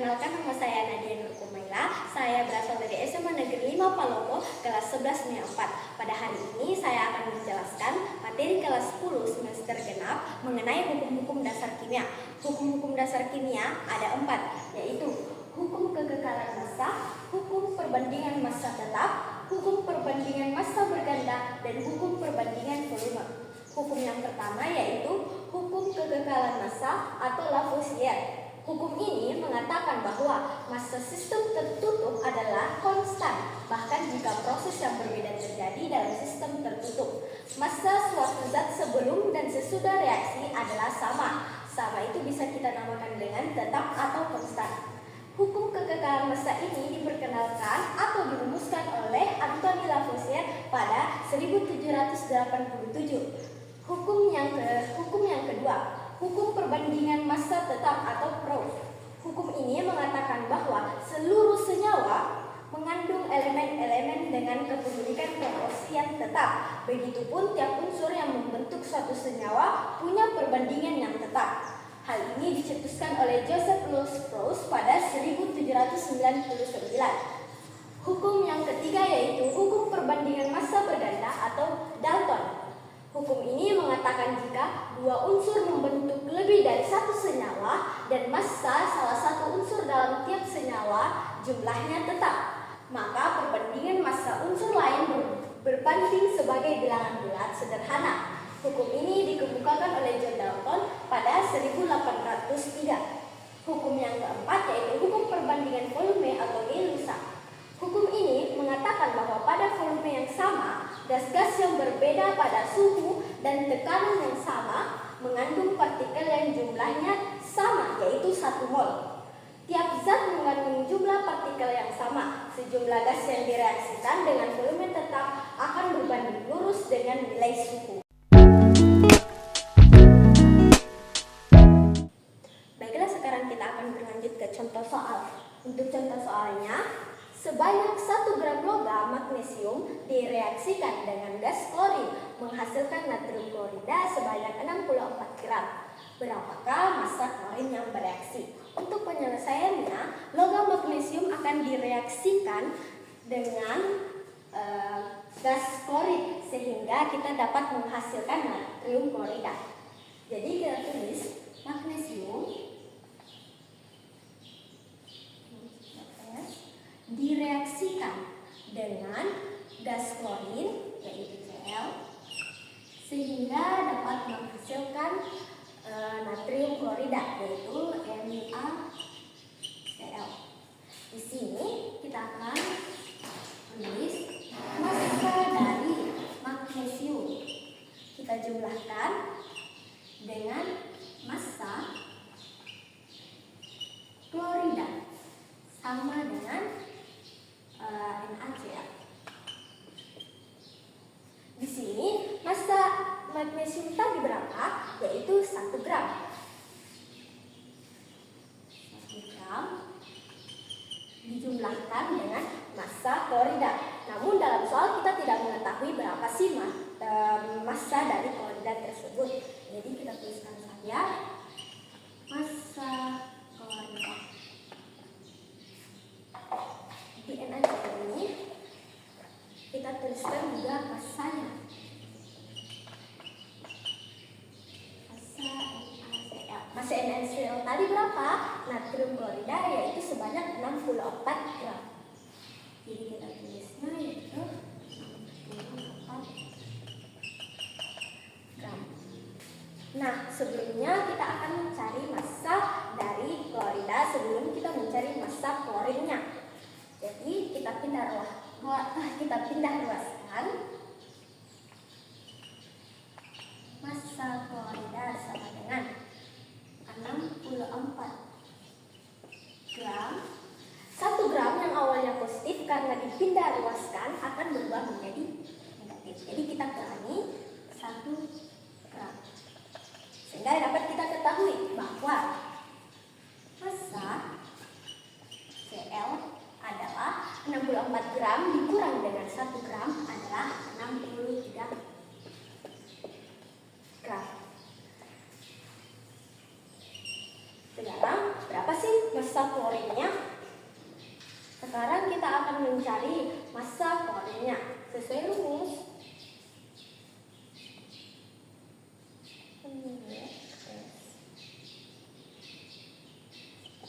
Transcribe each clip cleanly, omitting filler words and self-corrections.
Perkenalkan, nama saya Nadia Nur Kumaila. Saya berasal dari SMA Negeri 5 Palopo, kelas 11 NIA 4. Pada hari ini saya akan menjelaskan materi kelas 10 semester genap mengenai hukum-hukum dasar kimia. Hukum-hukum dasar kimia ada 4, yaitu hukum kekekalan massa, hukum perbandingan massa tetap, hukum perbandingan massa berganda, dan hukum perbandingan volume. Hukum yang pertama yaitu hukum kekekalan massa atau Lavoisier. Hukum ini mengatakan bahwa massa sistem tertutup adalah konstan, bahkan jika proses yang berbeda terjadi dalam sistem tertutup. Massa suatu zat sebelum dan sesudah reaksi adalah sama. Sama itu bisa kita namakan dengan tetap atau konstan. Hukum kekekalan massa ini diperkenalkan atau dirumuskan oleh Antoine Lavoisier pada 1787. Hukum yang kedua, hukum perbandingan massa tetap atau Proust. Hukum ini mengatakan bahwa seluruh senyawa mengandung elemen-elemen dengan kepemilikan proporsi yang tetap. Begitupun tiap unsur yang membentuk suatu senyawa punya perbandingan yang tetap. Hal ini dicetuskan oleh Joseph Louis Proust pada 1799. Hukum yang ketiga yaitu hukum perbandingan massa berganda atau Dalton. Hukum ini mengatakan jika dua unsur membentuk lebih dari satu senyawa dan massa salah satu unsur dalam tiap senyawa jumlahnya tetap, maka perbandingan massa unsur lain berbanding sebagai bilangan bulat sederhana. Hukum ini dikemukakan oleh John Dalton pada 1803. Hukum yang keempat yaitu hukum perbandingan volume atau Gay-Lussac. Hukum ini mengatakan bahwa pada volume yang sama, gas-gas yang berbeda pada suhu dan tekanan yang sama mengandung partikel yang jumlahnya sama, yaitu 1 mol. Tiap zat mengandung jumlah partikel yang sama. Sejumlah gas yang direaksikan dengan volume tetap akan berbanding lurus dengan nilai suhu. Baiklah, sekarang kita akan berlanjut ke contoh soal. Untuk contoh soalnya, sebanyak 1 gram logam magnesium direaksikan dengan gas klorin menghasilkan natrium klorida sebanyak 64 gram. Berapakah massa klorin yang bereaksi? Untuk penyelesaiannya, logam magnesium akan direaksikan dengan gas klorin sehingga kita dapat menghasilkan natrium klorida. Jadi kita tulis magnesium direaksikan dengan gas klorin yaitu Cl sehingga dapat menghasilkan natrium klorida yaitu NaCl. Di sini kita akan menulis massa dari magnesium. Kita jumlahkan dengan massa klorida sama dengan NaCl. Di sini massa magnesium tadi berapa? Yaitu 1 gram. 1 gram dijumlahkan dengan massa klorida. Namun dalam soal kita tidak mengetahui berapa sih massa dari klorida tersebut. Jadi kita tuliskan saja massa klorida. Di NaCl ini kita tuliskan juga massanya. Massa NaCl tadi berapa? Natrium klorida yaitu sebanyak 64 gram. Jadi kita tulisnya yaitu 64 gram. Nah, sebelumnya kita akan mencari massa dari klorida sebelum kita mencari massa klorinnya. Jadi kita pindah ruaskan massa klorida sama dengan 64 gram. 1 gram yang awalnya positif karena dipindah ruaskan akan berubah menjadi negatif. Jadi kita kurangi 1 gram. Sehingga dapat kita ketahui bahwa massa Cl adalah 64 gram dikurang dengan 1 gram adalah 63 gram. Sekarang berapa sih massa klorinnya. Sekarang kita akan mencari massa klorinnya sesuai rumus.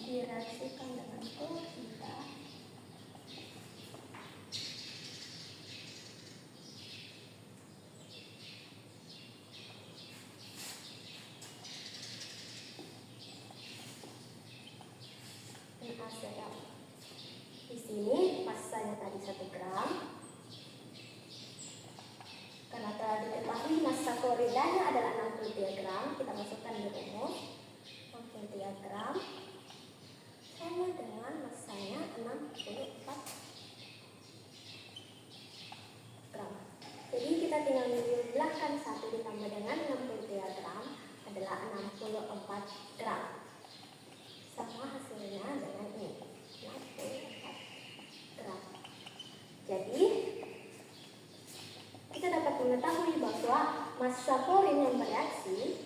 Direaksikan dengan klorida. NaCl. Di sini massanya tadi 1 gram. Karena telah diketahui massa kloridanya adalah 63 gram, kita masukkan di rumus. 63 gram sama dengan massanya 64 gram. Jadi kita tinggal menjumlahkan 1 ditambah dengan 63 gram adalah 64 gram. Sama hasilnya dengan ini, 64 gram. Jadi kita dapat mengetahui bahwa massa klorin yang bereaksi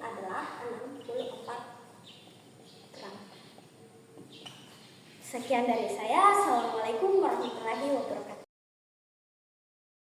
adalah 64 gram. Sekian dari saya. Assalamualaikum warahmatullahi wabarakatuh.